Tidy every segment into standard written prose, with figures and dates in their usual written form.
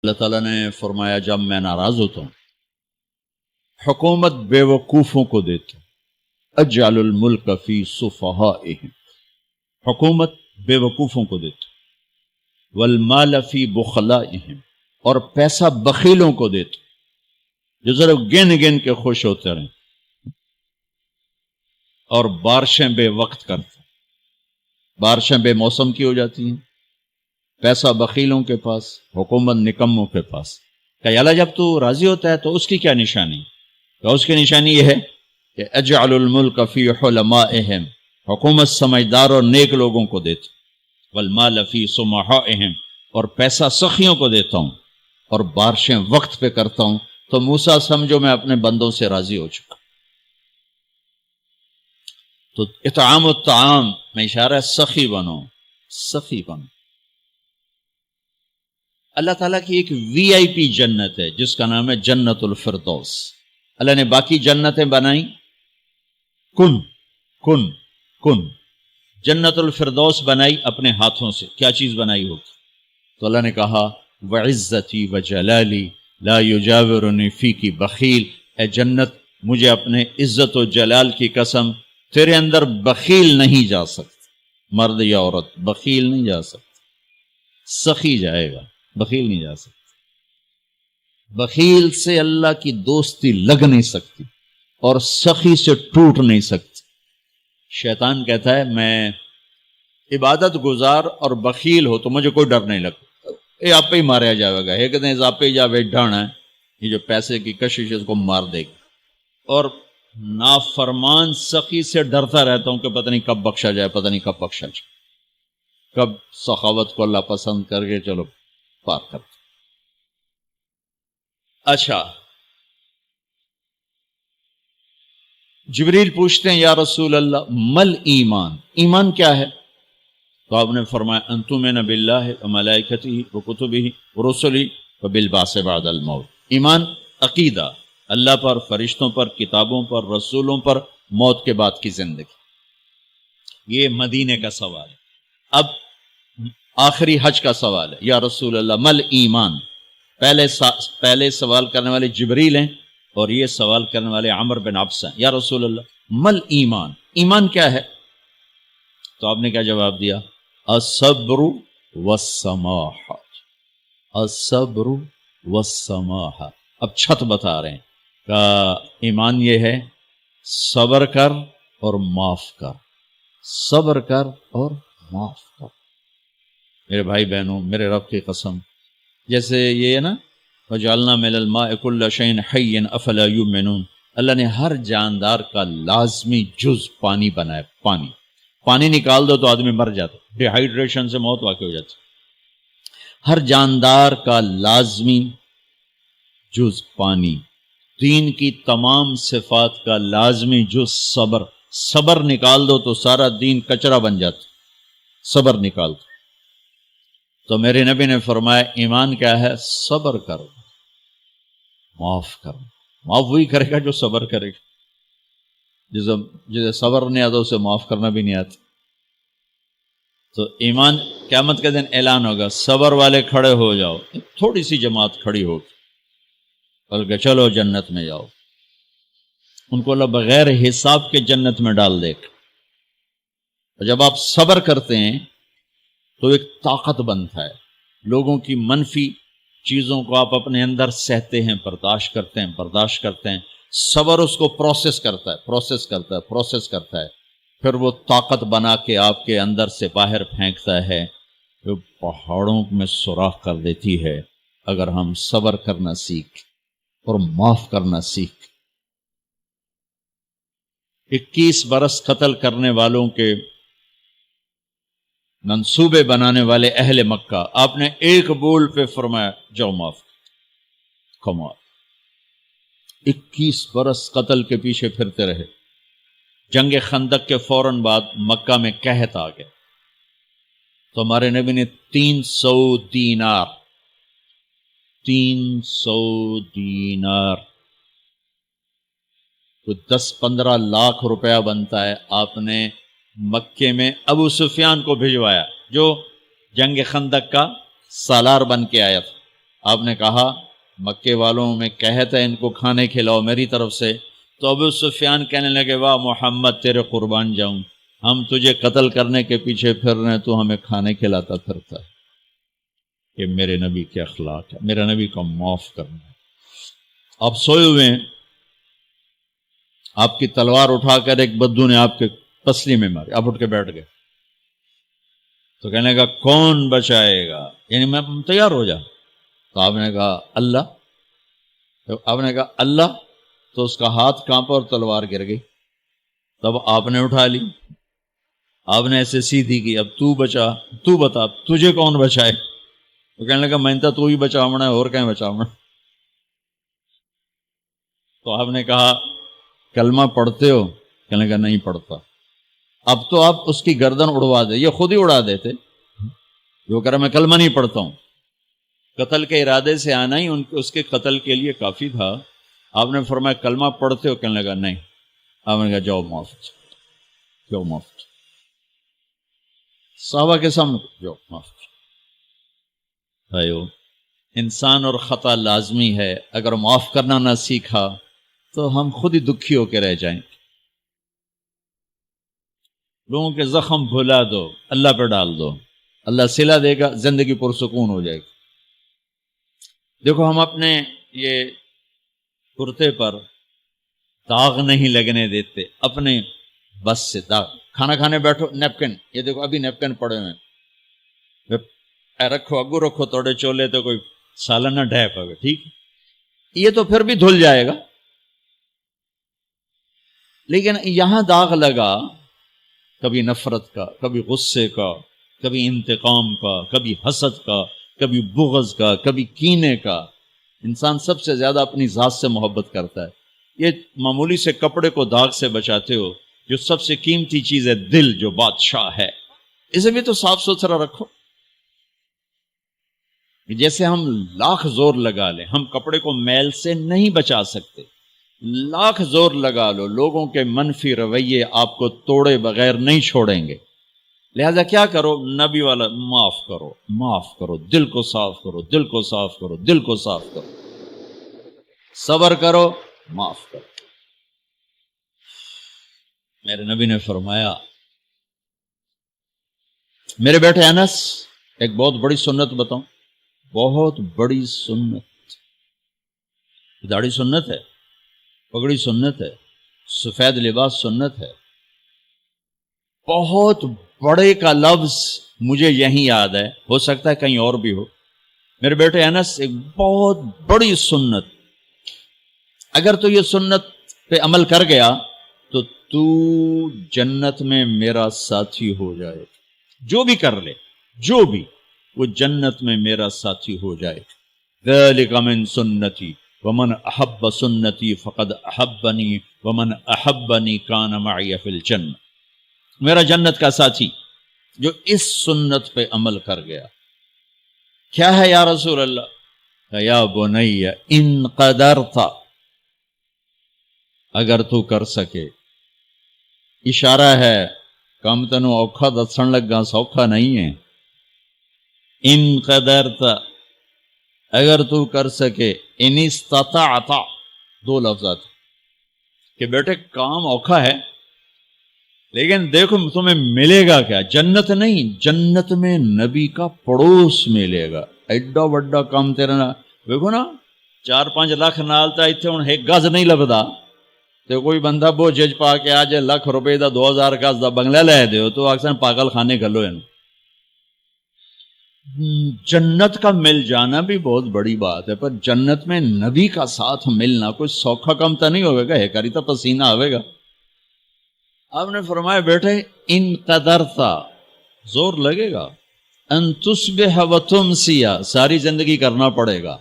اللہ تعالیٰ نے فرمایا جب میں ناراض ہوتا ہوں حکومت بے وقوفوں کو دیتا ہوں، اجعل الملک فی صفہائہم، حکومت بے وقوفوں کو دیتا ہوں، والمال فی بخلائہم، اور پیسہ بخیلوں کو دیتا ہوں جو ذرا گن گن کے خوش ہوتے رہیں، اور بارشیں بے وقت کرتے، بارشیں بے موسم کی ہو جاتی ہیں، پیسہ بخیلوں کے پاس، حکومت نکموں کے پاس۔ کہ اللہ جب تو راضی ہوتا ہے تو اس کی کیا نشانی؟ کہ اس کی نشانی یہ ہے کہ اجعل الملک فی حلمائہم، حکومت سمجھدار اور نیک لوگوں کو دیتا، والمال فی سمحائہم، اور پیسہ سخیوں کو دیتا ہوں، اور بارشیں وقت پہ کرتا ہوں۔ تو موسیٰ سمجھو میں اپنے بندوں سے راضی ہو چکا۔ تو اطعام الطعام میں اشارہ ہے سخی بنو، سخی بنو۔ اللہ تعالیٰ کی ایک وی آئی پی جنت ہے جس کا نام ہے جنت الفردوس۔ اللہ نے باقی جنتیں بنائیں کن کن کن، جنت الفردوس بنائی اپنے ہاتھوں سے۔ کیا چیز بنائی ہوگی؟ تو اللہ نے کہا وعزتی وجلالی لا یجاورنی فیکی بخیل، اے جنت مجھے اپنے عزت و جلال کی قسم تیرے اندر بخیل نہیں جا سکتا، مرد یا عورت بخیل نہیں جا سکتا، سخی جائے گا، بخیل نہیں جا سکتا۔ بخیل سے اللہ کی دوستی لگ نہیں سکتی اور سخی سے ٹوٹ نہیں سکتی۔ شیطان کہتا ہے میں عبادت گزار اور بخیل ہو تو مجھے کوئی ڈر نہیں لگتا، یہ آپ پہ ہی ماریا جائے گا، ایک دن آپ پہ جا بیٹھانا ہے، یہ جو پیسے کی کشش ہے اس کو مار دے گی۔ اور نافرمان سخی سے ڈرتا رہتا ہوں کہ پتہ نہیں کب بخشا جائے، پتہ نہیں کب بخشا جائے، کب سخاوت کو اللہ پسند کر کے چلو پار کرتے۔ اچھا، جبریل پوچھتے ہیں یا رسول اللہ مل ایمان، ایمان کیا ہے؟ تو آپ نے فرمایا ان تؤمن باللہ وملائکتہ وکتبہ ورسلہ وبالبعث بعد الموت۔ ایمان عقیدہ، اللہ پر، فرشتوں پر، کتابوں پر، رسولوں پر، موت کے بعد کی زندگی۔ یہ مدینے کا سوال ہے۔ اب آخری حج کا سوال ہے یا رسول اللہ مل ایمان۔ پہلے سوال کرنے والے جبریل ہیں اور یہ سوال کرنے والے عمر بن عبس ہیں۔ یا رسول اللہ مل ایمان، ایمان کیا ہے؟ تو آپ نے کیا جواب دیا؟ الصبر والسماحہ، الصبر والسماحہ۔ اب چھت بتا رہے ہیں کہ ایمان یہ ہے صبر کر اور معاف کر، صبر کر اور معاف کر۔ میرے بھائی بہنوں، میرے رب کی قسم، جیسے یہ ہے نا وجعلنا من الماء كل شيء حي افلا يؤمنون، اللہ نے ہر جاندار کا لازمی جز پانی بنایا۔ پانی نکال دو تو آدمی مر جاتا، ڈی ہائیڈریشن سے موت واقع ہو جاتی۔ ہر جاندار کا لازمی جز پانی، دین کی تمام صفات کا لازمی جز صبر، صبر نکال دو تو سارا دین کچرا بن جاتا، صبر نکال دو۔ تو میرے نبی نے فرمایا ایمان کیا ہے؟ صبر کرو، معاف کرو۔ معاف وہی کرے گا جو صبر کرے گا، جسے صبر نہیں آتا اسے معاف کرنا بھی نہیں آتا۔ تو ایمان قیامت کے دن اعلان ہوگا صبر والے کھڑے ہو جاؤ، تھوڑی سی جماعت کھڑی ہوگی، بلکہ چلو جنت میں جاؤ۔ ان کو اللہ بغیر حساب کے جنت میں ڈال دے گا۔ اور جب آپ صبر کرتے ہیں تو ایک طاقت بنتا ہے، لوگوں کی منفی چیزوں کو آپ اپنے اندر سہتے ہیں، برداشت کرتے ہیں۔ صبر اس کو پروسیس کرتا ہے، پھر وہ طاقت بنا کے آپ کے اندر سے باہر پھینکتا ہے، جو پہاڑوں میں سوراخ کر دیتی ہے اگر ہم صبر کرنا سیکھ اور معاف کرنا سیکھ۔ 21 برس قتل کرنے والوں کے منصوبے بنانے والے اہل مکہ، آپ نے ایک بول پہ فرمایا جاؤ معاف۔ کمال، 21 برس قتل کے پیچھے پھرتے رہے۔ جنگ خندق کے فوراً بعد مکہ میں قحط آ گیا، تو ہمارے نبی نے 300 دینار تو 10-15 لاکھ روپیہ بنتا ہے، آپ نے مکے میں ابو سفیان کو بھجوایا جو جنگ خندق کا سالار بن کے آیا تھا۔ آپ نے کہا مکے والوں میں کہتا ہے ان کو کھانے کھلاؤ میری طرف سے، تو ابو سفیان کہنے لگے واہ محمد تیرے قربان جاؤں، ہم تجھے قتل کرنے کے پیچھے پھر رہے ہیں، تو ہمیں کھانے کھلاتا پھرتا ہے۔ یہ میرے نبی کے اخلاق ہے، میرے نبی کو معاف کرنا ہے۔ آپ سوئے ہوئے ہیں، آپ کی تلوار اٹھا کر ایک بدو نے آپ کے پسلی میں ماری، آپ اٹھ کے بیٹھ گئے، تو کہنے کا کون بچائے گا، یعنی میں تیار ہو جا، تو آپ نے کہا اللہ، تو آپ نے کہا اللہ، تو اس کا ہاتھ کانپا اور تلوار گر گئی، تب آپ نے اٹھا لی، آپ نے ایسے سیدھی کی، اب تو بچا، تو بتا تجھے کون بچائے، تو کہنے لگا میں تو ہی بچاؤنا ہے، اور کہیں بچاؤنا۔ تو آپ نے کہا کلمہ پڑھتے ہو، کہنے لگا نہیں پڑھتا، اب تو آپ اس کی گردن اڑوا دے، یہ خود ہی اڑا دیتے، جو کہہ رہا میں کلمہ نہیں پڑھتا ہوں، قتل کے ارادے سے آنا ہی اس کے قتل کے لیے کافی تھا۔ آپ نے فرمایا کلمہ پڑھتے ہو، کہنے لگا نہیں، آپ نے کہا جاؤ معاف، جاؤ معاف، صحابہ کے سامنے جاؤ معاف۔ بھائیو، انسان اور خطا لازمی ہے، اگر معاف کرنا نہ سیکھا تو ہم خود ہی دکھی ہو کے رہ جائیں۔ لوگوں کے زخم بھلا دو، اللہ پہ ڈال دو، اللہ صلہ دے گا، زندگی پرسکون ہو جائے گی۔ دیکھو ہم اپنے یہ کرتے پر داغ نہیں لگنے دیتے، اپنے بس سے داغ، کھانا کھانے بیٹھو نیپکن، یہ دیکھو ابھی نیپکن پڑے ہوئے، اے رکھو اگو رکھو توڑے چولے تو کوئی سالن نہ ڈھے پاوے، ٹھیک، یہ تو پھر بھی دھل جائے گا، لیکن یہاں داغ لگا، کبھی نفرت کا، کبھی غصے کا، کبھی انتقام کا، کبھی حسد کا، کبھی بغض کا، کبھی کینے کا۔ انسان سب سے زیادہ اپنی ذات سے محبت کرتا ہے، یہ معمولی سے کپڑے کو داغ سے بچاتے ہو، جو سب سے قیمتی چیز ہے دل، جو بادشاہ ہے، اسے بھی تو صاف ستھرا رکھو۔ جیسے ہم لاکھ زور لگا لیں، ہم کپڑے کو میل سے نہیں بچا سکتے، لاکھ زور لگا لو، لوگوں کے منفی رویے آپ کو توڑے بغیر نہیں چھوڑیں گے۔ لہذا کیا کرو، نبی والا معاف کرو، معاف کرو، دل کو صاف کرو، دل کو صاف کرو، دل کو صاف کرو، صبر کرو، معاف کرو۔ میرے نبی نے فرمایا، میرے بیٹے انس، ایک بہت بڑی سنت بتاؤں، بہت بڑی سنت، داڑھی سنت ہے، پگڑی سنت ہے، سفید لباس سنت ہے، بہت بڑے کا لفظ مجھے یہیں یاد ہے، ہو سکتا ہے کہیں اور بھی ہو۔ میرے بیٹے انس، ایک بہت بڑی سنت، اگر تو یہ سنت پہ عمل کر گیا تو جنت میں میرا ساتھی ہو جائے، جو بھی کر لے، جو بھی، وہ جنت میں میرا ساتھی ہو جائے۔ ذالک من سنتی ومن احب سنتی فقد احبنی ومن احبنی کان معی فی الجنہ، میرا جنت کا ساتھی جو اس سنت پہ عمل کر گیا۔ کیا ہے یا رسول اللہ؟ یا بنی ان قدرت، اگر تو کر سکے، اشارہ ہے کم تنو اوکھا دسن لگا، سوکھا نہیں ہے، ان قدرت، اگر تو کر سکے، ان استطاعت، دو لفظات کہ بیٹے کام اوکھا ہے، لیکن دیکھو تمہیں ملے گا کیا؟ جنت نہیں، جنت میں نبی کا پڑوس ملے گا، ایڈا وڈا کام تیرا نا، دیکھو نا 4-5 لاکھ نالتا ایتھے ہن ایک گز نہیں لبدا، تے کوئی بندہ بوجھ پا کے آج ₹1,00,000 دا 2000 گز دا بنگلہ لے دیو تو اکثر پاگل خانے گلو ہیں۔ جنت کا مل جانا بھی بہت بڑی بات ہے، پر جنت میں نبی کا ساتھ ملنا کوئی سوکھا کم تو نہیں ہوئے گا، ہے کری تو پسینہ آئے گا۔ آپ نے فرمایا بیٹے ان قدرتا، زور لگے گا، ان تصبح و تمسیا، ساری زندگی کرنا پڑے گا،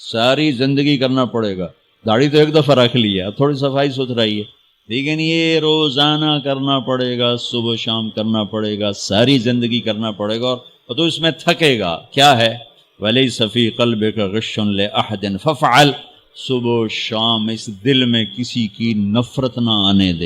ساری زندگی کرنا پڑے گا۔ داڑھی تو ایک دفعہ رکھ لی ہے، اب تھوڑی صفائی ستھرائی ہے، لیکن یہ روزانہ کرنا پڑے گا، صبح شام کرنا پڑے گا، ساری زندگی کرنا پڑے گا، اور تو اس میں تھکے گا۔ کیا ہے؟ وَلَيْسَ فِي قَلْبِكَ غِشٌّ لِأَحَدٍ فَافْعَلْ، صبح شام اس دل میں کسی کی نفرت نہ آنے دے۔